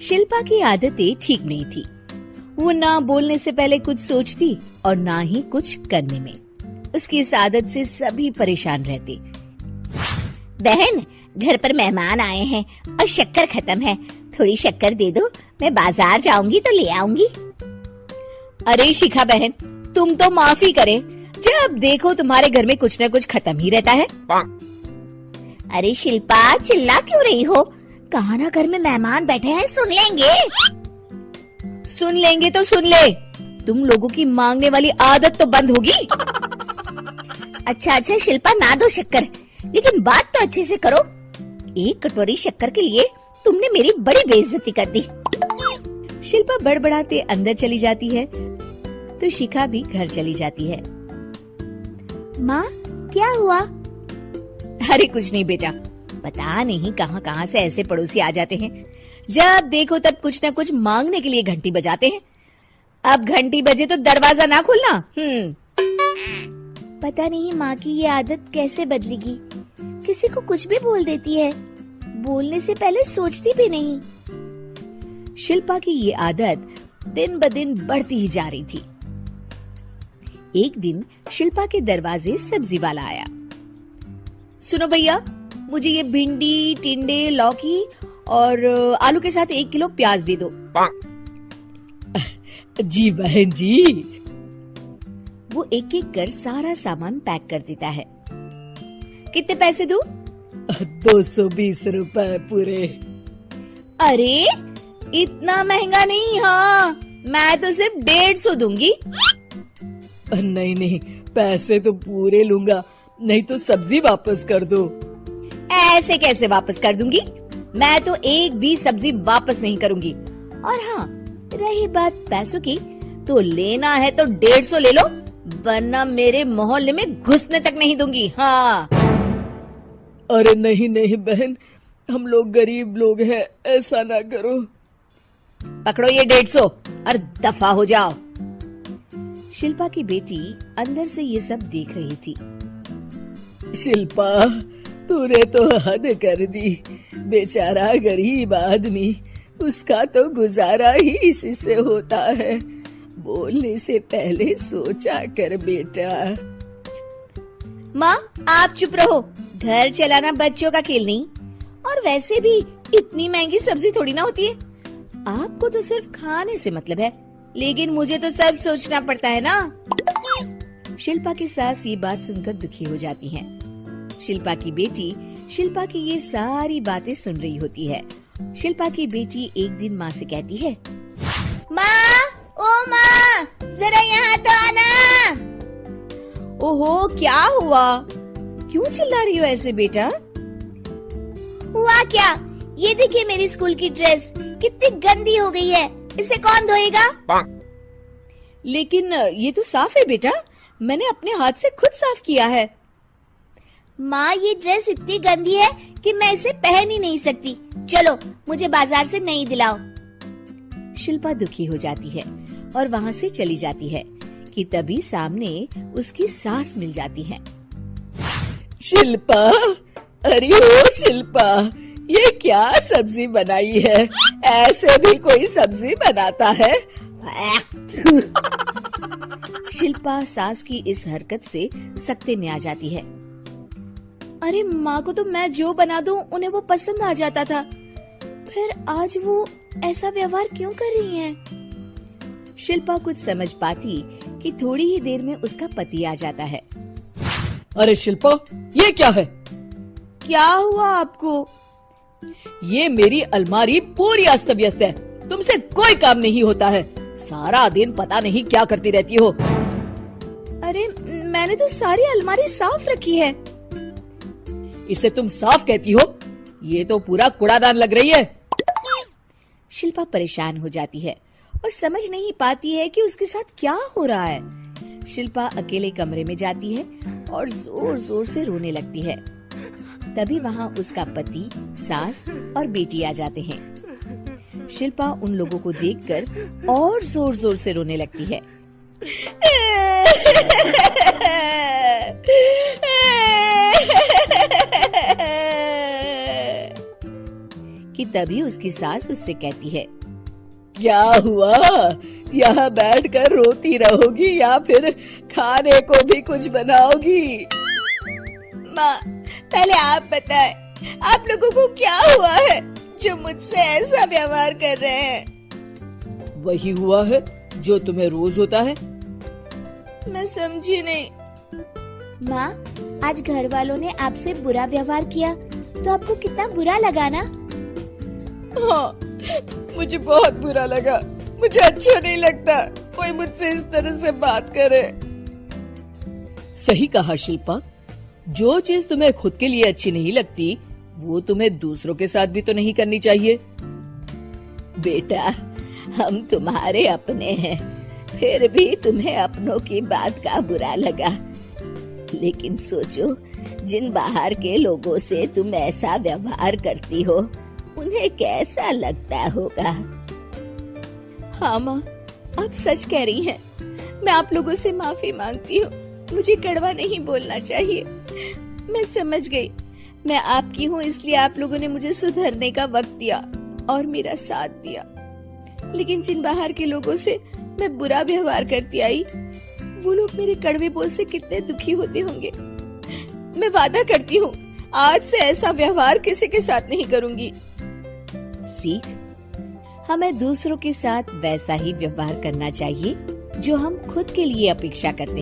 शिल्पा की आदतें ठीक नहीं थी। वो ना बोलने से पहले कुछ सोचती और ना ही कुछ करने में। उसकी इस आदत से सभी परेशान रहते। बहन, घर पर मेहमान आए हैं और शक्कर खत्म है, थोड़ी शक्कर दे दो, मैं बाजार जाऊंगी तो ले आऊंगी। अरे शिखा बहन, तुम तो माफी करे, जब देखो तुम्हारे घर में कुछ न कुछ खत्म ही रहता है। अरे शिल्पा, चिल्ला क्यों रही हो? कहा ना घर में मेहमान बैठे हैं, सुन लेंगे। सुन लेंगे तो सुन ले, तुम लोगों की मांगने वाली आदत तो बंद होगी। अच्छा शिल्पा, ना दो शक्कर, लेकिन बात तो अच्छे से करो। एक कटोरी शक्कर के लिए तुमने मेरी बड़ी बेइज्जती कर दी। शिल्पा बड़बड़ाते अंदर चली जाती है तो शिखा भी घर चली जाती है। माँ, क्या हुआ? अरे कुछ नहीं बेटा, पता नहीं कहां कहां से ऐसे पड़ोसी आ जाते हैं, जब देखो तब कुछ न कुछ मांगने के लिए घंटी बजाते हैं। अब घंटी बजे तो दरवाजा ना खोलना। पता नहीं माँ की ये आदत कैसे बदलेगी, किसी को कुछ भी बोल देती है, बोलने से पहले सोचती भी नहीं। शिल्पा की ये आदत दिन ब दिन बढ़ती ही जा रही थी। एक दिन शिल्पा के दरवाजे सब्जी वाला आया। सुनो भैया, मुझे ये भिंडी, टिंडे, लौकी और आलू के साथ 1 किलो प्याज दे दो। जी बहन जी। वो एक एक कर सारा सामान पैक कर देता है। कितने पैसे दूं? 220 रुपए पूरे। अरे इतना महंगा नहीं, हाँ मैं तो सिर्फ 150 दूंगी। नहीं, पैसे तो पूरे लूंगा, नहीं तो सब्जी वापस कर दो। ऐसे कैसे वापस कर दूंगी? मैं तो एक भी सब्जी वापस नहीं करूंगी। और हाँ, रही बात पैसों की, तो लेना है तो 150 ले लो, वरना मेरे मोहल्ले में घुसने तक नहीं दूंगी। हाँ। अरे नहीं बहन, हम लोग गरीब लोग हैं, ऐसा ना करो। पकड़ो ये 150 और दफा हो जाओ। शिल्पा की बेटी अंदर से ये सब देख रही थी। शिल्पा, तूने तो हद कर दी। बेचारा गरीब आदमी, उसका तो गुजारा ही इसी से होता है। बोलने से पहले सोचा कर बेटा। माँ आप चुप रहो, घर चलाना बच्चों का खेल नहीं, और वैसे भी इतनी महंगी सब्जी थोड़ी ना होती है। आपको तो सिर्फ खाने से मतलब है, लेकिन मुझे तो सब सोचना पड़ता है ना। शिल्पा की सास ये बात सुनकर दुखी हो जाती हैं। शिल्पा की बेटी शिल्पा की ये सारी बातें सुन रही होती है। शिल्पा की बेटी एक दिन माँ से कहती है, माँ, ओ माँ, जरा यहाँ तो आना। ओहो क्या हुआ, क्यों चिल्ला रही हो ऐसे बेटा? हुआ क्या, ये देखिए मेरी स्कूल की ड्रेस कितनी गंदी हो गई है, इसे कौन धोएगा? लेकिन ये तो साफ है बेटा, मैंने अपने हाथ से खुद साफ किया है। माँ, ये ड्रेस इतनी गंदी है कि मैं इसे पहन ही नहीं सकती। चलो मुझे बाजार से नई दिलाओ। शिल्पा दुखी हो जाती है और वहाँ से चली जाती है कि तभी सामने उसकी सास मिल जाती है। शिल्पा, अरे ओ शिल्पा, ये क्या सब्जी बनाई है? ऐसे भी कोई सब्जी बनाता है? शिल्पा सास की इस हरकत से सख्ते में आ जाती है। अरे माँ को तो मैं जो बना दूं उन्हें वो पसंद आ जाता था, फिर आज वो ऐसा व्यवहार क्यों कर रही हैं? शिल्पा कुछ समझ पाती कि थोड़ी ही देर में उसका पति आ जाता है। अरे शिल्पा, ये क्या है? क्या हुआ आपको? ये मेरी अलमारी पूरी अस्त व्यस्त है, तुमसे कोई काम नहीं होता है, सारा दिन पता नहीं क्या करती रहती हो। अरे मैंने तो सारी अलमारी साफ रखी है। इसे तुम साफ कहती हो? ये तो पूरा कूड़ादान लग रही है। शिल्पा परेशान हो जाती है और समझ नहीं पाती है कि उसके साथ क्या हो रहा है। शिल्पा अकेले कमरे में जाती है और जोर जोर से रोने लगती है। तभी वहाँ उसका पति, सास और बेटी आ जाते हैं। शिल्पा उन लोगों को देखकर और जोर जोर से रोने लगती है। कि तभी उसकी सास उससे कहती है, क्या हुआ? यहाँ बैठकर रोती रहोगी या फिर खाने को भी कुछ बनाओगी? माँ, पहले आप बताएं, आप लोगों को क्या हुआ है जो मुझसे ऐसा व्यवहार कर रहे हैं? वही हुआ है जो तुम्हें रोज होता है। मैं समझी नहीं। माँ, आज घर वालों ने आपसे बुरा व्यवहार किया तो आपको कितना बुरा लगा ना? हाँ, मुझे बहुत बुरा लगा। मुझे अच्छा नहीं लगता कोई मुझसे इस तरह से बात करे। सही कहा शिल्पा, जो चीज तुम्हें खुद के लिए अच्छी नहीं लगती वो तुम्हें दूसरों के साथ भी तो नहीं करनी चाहिए। बेटा, हम तुम्हारे अपने हैं, फिर भी तुम्हें अपनों की बात का बुरा लगा। लेकिन सोचो, जिन बाहर के लोगों से तुम ऐसा व्यवहार करती हो उन्हें कैसा लगता होगा। हाँ माँ, आप सच कह रही हैं। मैं आप लोगों से माफी मांगती हूँ। मुझे कड़वा नहीं बोलना चाहिए। मैं समझ गई, मैं आपकी हूँ इसलिए आप लोगों ने मुझे सुधरने का वक्त दिया और मेरा साथ दिया। लेकिन जिन बाहर के लोगों से मैं बुरा व्यवहार करती आई, वो लोग मेरे कड़वे बोल से कितने दुखी होते होंगे। मैं वादा करती हूँ, आज से ऐसा व्यवहार किसी के साथ नहीं करूंगी। सीख, हमें दूसरों के साथ वैसा ही व्यवहार करना चाहिए जो हम खुद के लिए अपेक्षा करते हैं।